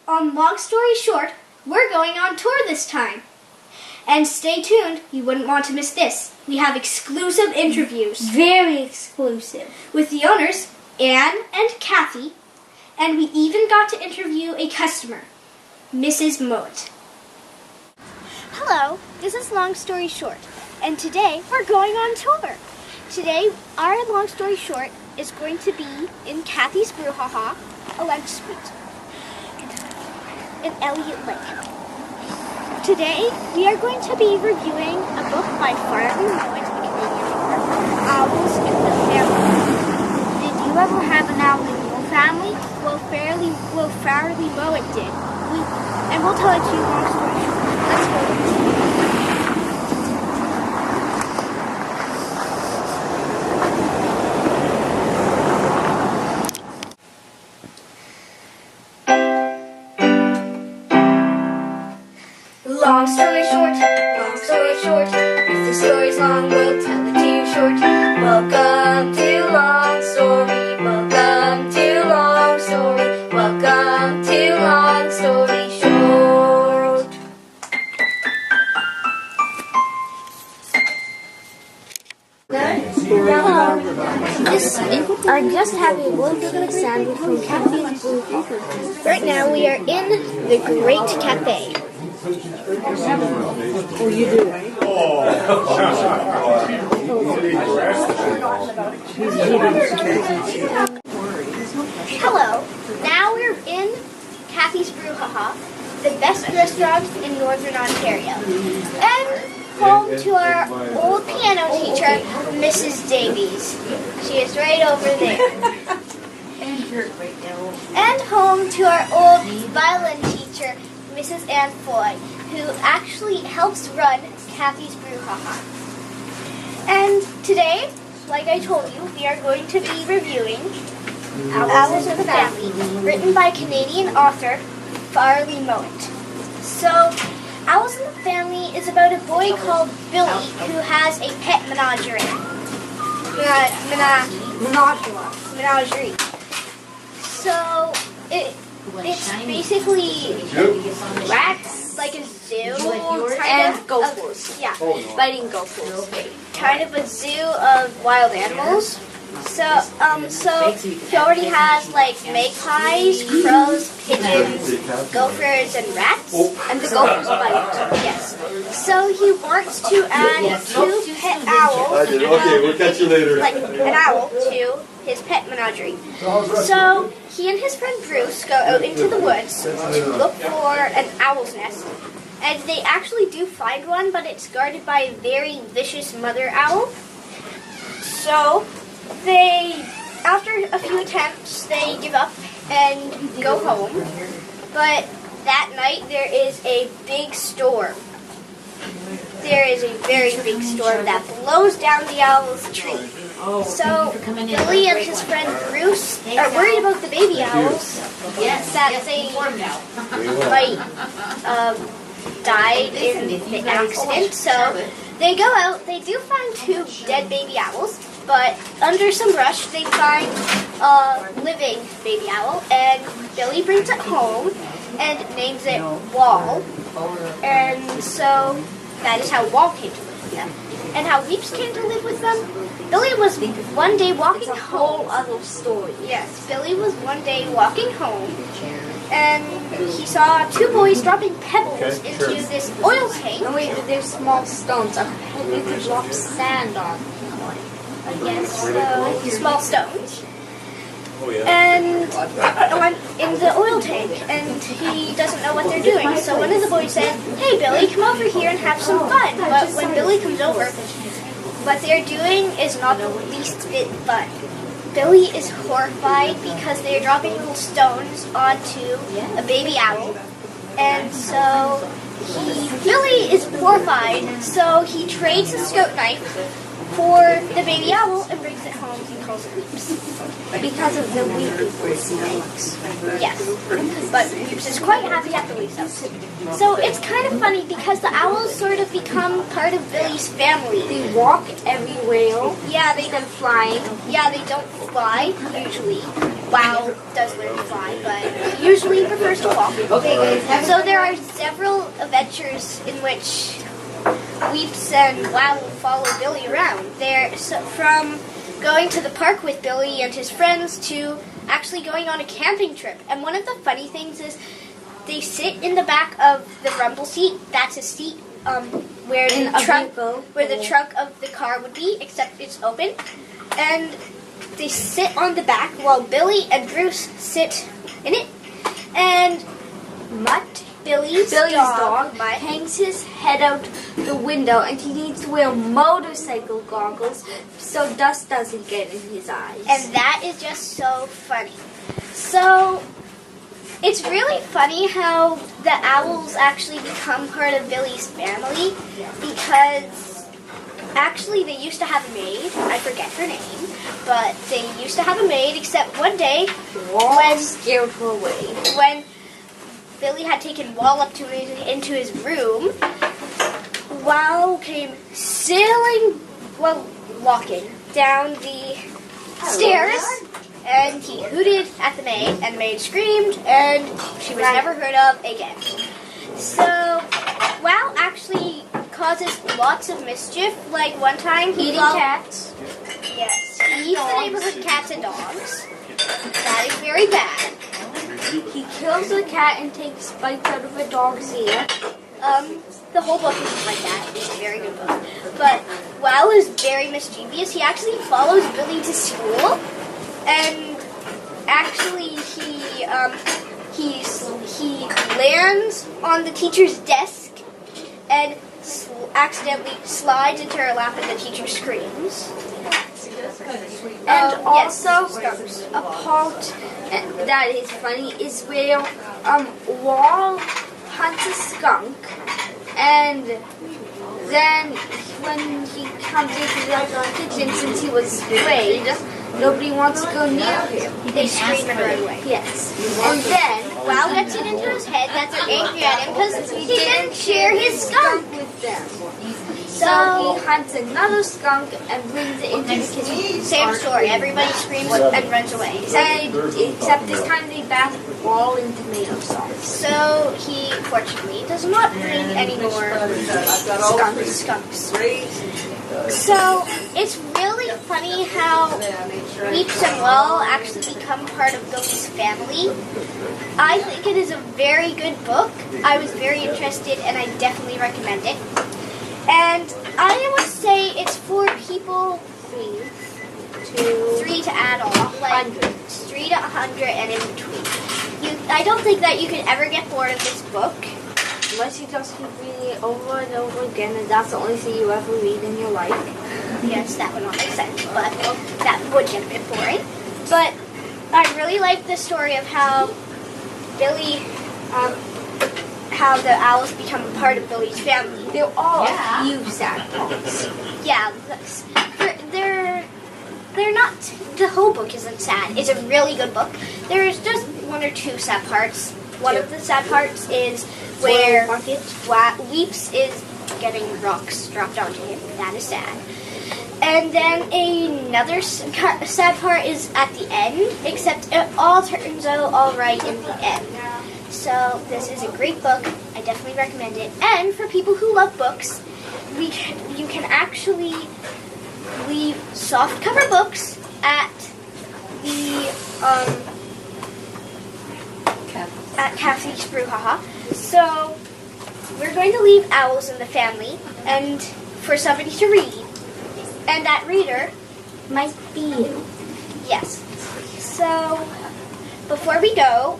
Long story short, we're going on tour this time. And stay tuned, you wouldn't want to miss this. We have exclusive interviews. Very exclusive. With the owners, Anne and Kathy, and we even got to interview a customer, Mrs. Mowat. Hello, this is Long Story Short, and today we're going on tour. Today, our Long Story Short is going to be in Kathy's Brew, 11th Street, in Elliott Lake. Today, we are going to be reviewing a book by Farley, Mowat, a Canadian author, Owls in the Family. Did you ever have an owl in your family? Well, Farley Mowat did. And we'll tell it to you long story short. Let's go. Long story short, if the story's long, we'll tell it to you short. Welcome to Long Story, welcome to Long Story, welcome to Long Story Short. I just had a roasted sandwich from Kathy's Brew. Right now we are in the Great Cafe. Oh, you do? Hello. Now we're in Kathy's Brew, the best restaurant in Northern Ontario. And home to our old piano teacher, Mrs. Davies. She is right over there. And home to our old violin teacher, Mrs. Ann Foy, who actually helps run Kathy's Brew, And today, like I told you, we are going to be reviewing Owls in the Family, written by Canadian author Farley Mowat. So, Owls in the Family is about a boy called Billy who has a pet menagerie. Menagerie. So, it's basically rats, like a zoo, and gophers. Yeah, Fighting gophers. kind of a zoo of wild animals. So he already has like magpies, crows, pigeons, gophers, and rats. And the gophers bite. Yes. So he wants to add 2 pet owls. Okay, we'll catch you later. Like an owl to his pet menagerie. So he and his friend Bruce go out into the woods to look for an owl's nest. And they actually do find one, but it's guarded by a very vicious mother owl. So after a few attempts, they give up and go home. But that night, there is a big storm. There is a very big storm that blows down the owl's tree. So Billy and his friend Bruce are worried about the baby owls. That they might died in the accident. So they go out. They do find 2 dead baby owls. But under some brush, they find a living baby owl, and Billy brings it home and names it Wall. And so that is how Wall came to live with them. And how Weeps came to live with them, Billy was one day walking home. Other story. Yes, Billy was one day walking home, and he saw 2 boys dropping pebbles into this oil tank. No, wait, but they're small stones. You could drop sand on. Yes, so small stones. And in the oil tank, and he doesn't know what they're doing. So one of the boys said, "Hey Billy, come over here and have some fun." But when Billy comes over, what they're doing is not the least bit fun. Billy is horrified because they're dropping little stones onto a baby owl. And so Billy is horrified, so he trades a scout knife for the baby owl and brings it home and calls it Weeps. Because of the weeping snakes. Yes, but Weeps is quite happy at the Weeps house. So it's kind of funny because the owls sort of become part of Billy's family. They walk everywhere. Yeah, they Instead of flying. Yeah, they don't fly usually. Wow does learn to fly, but usually prefers to walk. So there are several adventures in which Weeps and Wow will follow Billy around. From going to the park with Billy and his friends to actually going on a camping trip. And one of the funny things is they sit in the back of the rumble seat. That's a seat where the trunk of the car would be, except it's open. And they sit on the back while Billy and Bruce sit in it. And Mutt, Billy's dog, hangs his head out the window, and he needs to wear motorcycle goggles so dust doesn't get in his eyes. And that is just so funny. So it's really funny how the owls actually become part of Billy's family, because actually they used to have a maid. I forget her name, but they used to have a maid, except one day when scared her away. When Billy had taken Wall up into his room, Wow came walking down the stairs, and he hooted at the maid, and the maid screamed, and she was never heard of again. So Wow actually causes lots of mischief. Like one time he eating cats. Yes, he eats the neighborhood cats and dogs. That is very bad. He kills a cat and takes bites out of a dog's ear. The whole book is like that. It's a very good book. But Wow is very mischievous. He actually follows Billy to school, and actually he lands on the teacher's desk and accidentally slides into her lap, and the teacher screams. And also, a part that is funny is where Wall hunts a skunk, and then when he comes into the kitchen, since he was sprayed, nobody wants to go near him. They scream and run away. Yes. And then Wow gets it into his head that they're angry at him because he didn't share his skunk with them. So he hunts another skunk and brings it into the kitchen. Same story. Everybody screams and runs away. Except this time they bath Wall in tomato sauce. So he, fortunately, does not bring any more skunks. So it's really funny how Weeps and Wall actually become part of Billy's family. I think it is a very good book. I was very interested, and I definitely recommend it. And I would say it's for people 3 to add on, like 3 to 100 and in between. I don't think that you could ever get bored of this book. Unless you just keep reading it over and over again, and that's the only thing you ever read in your life. Yes, that would not make sense, but that would get a bit boring. But I really like the story of how Billy, how the owls become a part of Billy's family. They're all a few sad parts. Yeah, they're not. The whole book isn't sad. It's a really good book. There's just 1 or 2 sad parts. One of the sad parts is where Weeps is getting rocks dropped onto him. That is sad. And then another sad part is at the end, except it all turns out all right in the end. So this is a great book. I definitely recommend it. And for people who love books, you can actually leave soft cover books at the at Kathy's Brew, haha. So we're going to leave owls in the family, and for somebody to read, and that reader might be you. Yes. So before we go,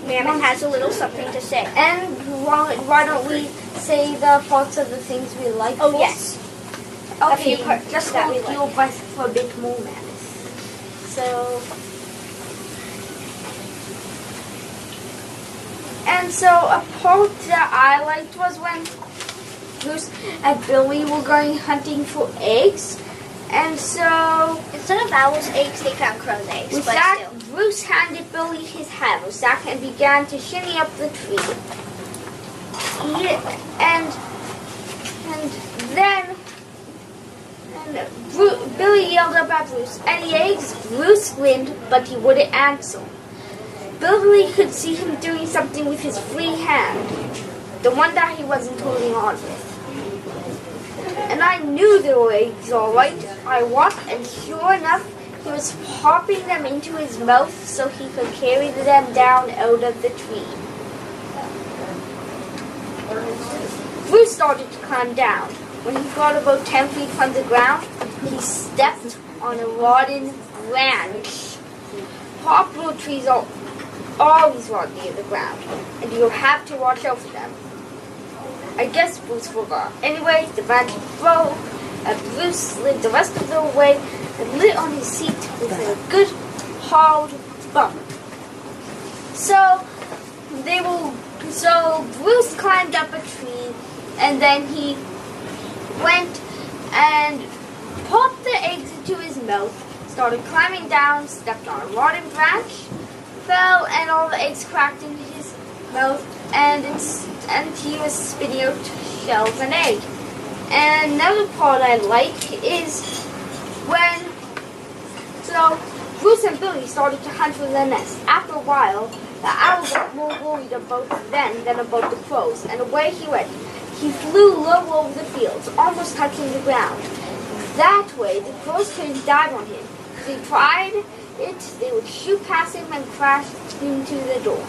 Mama has a little something to say. And why don't we say the parts of the things we like? Oh yes. Okay, a few parts just that we hold your like. breath for a bit more, Madness. So a part that I liked was when Bruce and Billy were going hunting for eggs. And so instead of owls' eggs, they found crow's eggs. With but that, still. Bruce handed Billy his haversack and began to shimmy up the tree. Billy yelled up at Bruce, "Any eggs?" Bruce grinned, but he wouldn't answer. Billy could see him doing something with his free hand, the one that he wasn't holding on with. And I knew they were eggs all right. I watched, and sure enough, he was popping them into his mouth so he could carry them down out of the tree. Brew started to climb down. When he got about 10 feet from the ground, he stepped on a rotten branch. Poplar trees are always rot near the ground, and you have to watch out for them. I guess Bruce forgot. Anyway, the branch broke, and Bruce slid the rest of the way and lit on his seat with a good hard bump. So Bruce climbed up a tree, and then he went and popped the eggs into his mouth, started climbing down, stepped on a rotten branch, fell, and all the eggs cracked into his mouth, and he was spitting out shells and egg. And another part I like is so Bruce and Billy started to hunt for the nest. After a while, the owl got more worried about them than about the crows, and away he went. He flew low over the fields, almost touching the ground. That way, the crows couldn't dive on him. If they tried it, they would shoot past him and crash into the door.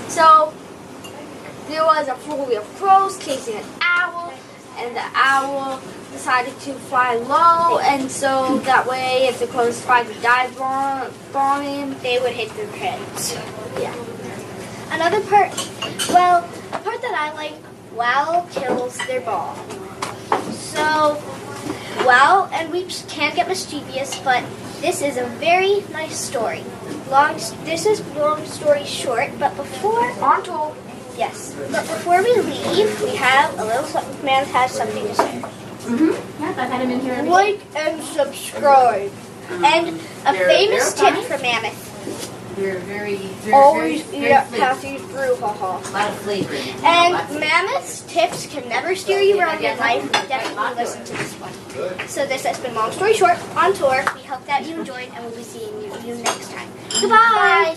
So there was a flurry of crows chasing an owl, and the owl decided to fly low, and so that way, if the crows tried to dive bomb him, They would hit their heads. yeah. Another part, a part that I like, Wow kills their ball. So, Wow and we can get mischievous, but this is a very nice story. This is long story short, but before we leave, we have a little man has something to say. Yeah, I've had him in here. Like and subscribe. And a famous tip for Mammoth. They're Always very, eat up Kathy's brew, haha. a lot of flavor. And Mammoth's tips can never steer you wrong in life. Definitely listen to this one. So this has been Long Story Short on tour. We hope that you enjoyed, and we'll be seeing you next time. Goodbye! Bye.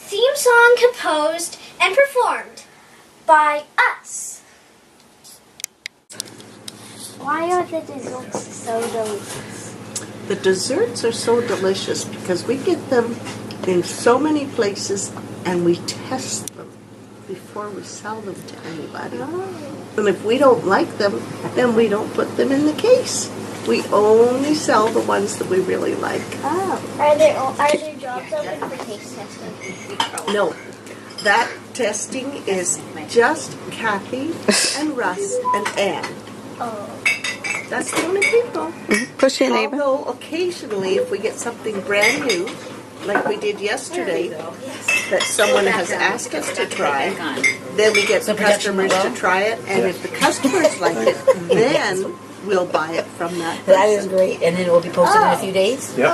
Theme song composed and performed by us. Why are the desserts so delicious? The desserts are so delicious because we get them in so many places and we test them before we sell them to anybody. And if we don't like them, then we don't put them in the case. We only sell the ones that we really like. Oh. Are there jobs open for taste testing? No, that testing is just Kathy and Russ and Ann. Oh. That's the only people. Push in, Ava. Although occasionally if we get something brand new, like we did yesterday, that someone has asked us to try, then we get the customers to try it, and if the customers like it, then we'll buy it from that person. That is great, and then it will be posted in a few days. Yep.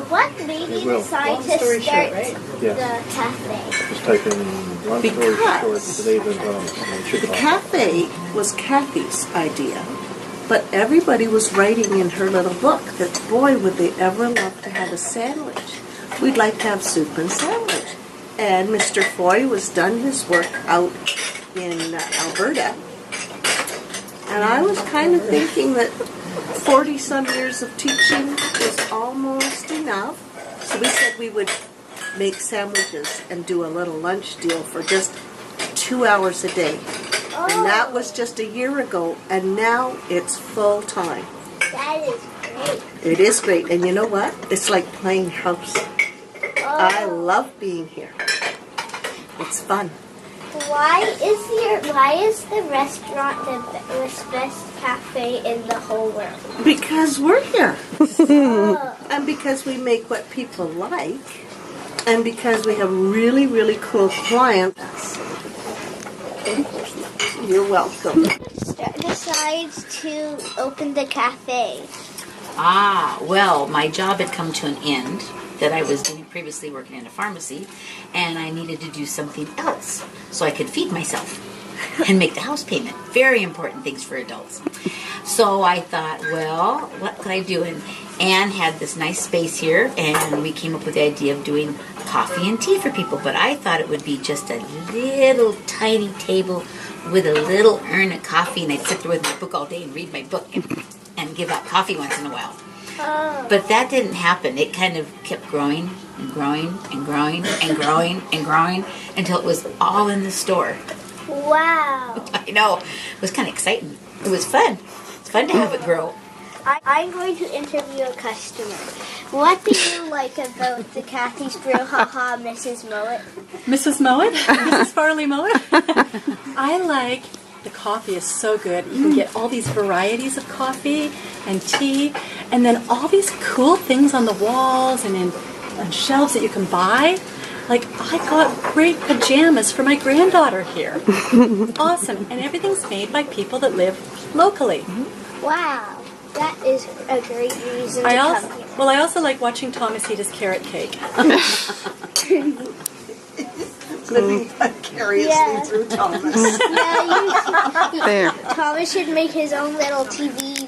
What made you decide to start the cafe? Just type in Long Story Short with Ava and Thomas, and it should The pop up. cafe was Kathy's idea, but everybody was writing in her little book that, boy, would they ever love to have a sandwich. We'd like to have soup and sandwich. And Mr. Foy was done his work out in Alberta. And I was kind of thinking that 40-some years of teaching was almost enough. So we said we would make sandwiches and do a little lunch deal for just 2 hours a day. And that was just a year ago, and now it's full time. That is great. It is great, and you know what? It's like playing house. I love being here. It's fun. Why is the restaurant the best cafe in the whole world? Because we're here. Oh. And because we make what people like, and because we have really, really cool clients. You're welcome. decides to open the cafe? Well, my job had come to an end that I was doing previously working in a pharmacy, and I needed to do something else so I could feed myself and make the house payment. Very important things for adults. So I thought, well, what could I do? And Anne had this nice space here, and we came up with the idea of doing coffee and tea for people. But I thought it would be just a little tiny table with a little urn of coffee, and I'd sit there with my book all day and read my book and give out coffee once in a while. But that didn't happen. It kind of kept growing and growing and growing and growing and growing until it was all in the store. Wow. I know. It was kind of exciting. It was fun. It's fun to have it grow. I'm going to interview a customer. What do you like about the Kathy's Brew? Haha, Mrs. Mowat. Mrs. Mowat? Mrs. Farley Mowat? I like the coffee is so good. You can get all these varieties of coffee and tea, and then all these cool things on the walls and on shelves that you can buy. Like, I got great pajamas for my granddaughter here. Awesome. And everything's made by people that live locally. Wow. That is a great reason to come here. Well, I also like watching Thomas eat his carrot cake. Living vicariously through Thomas. Thomas should make his own little TV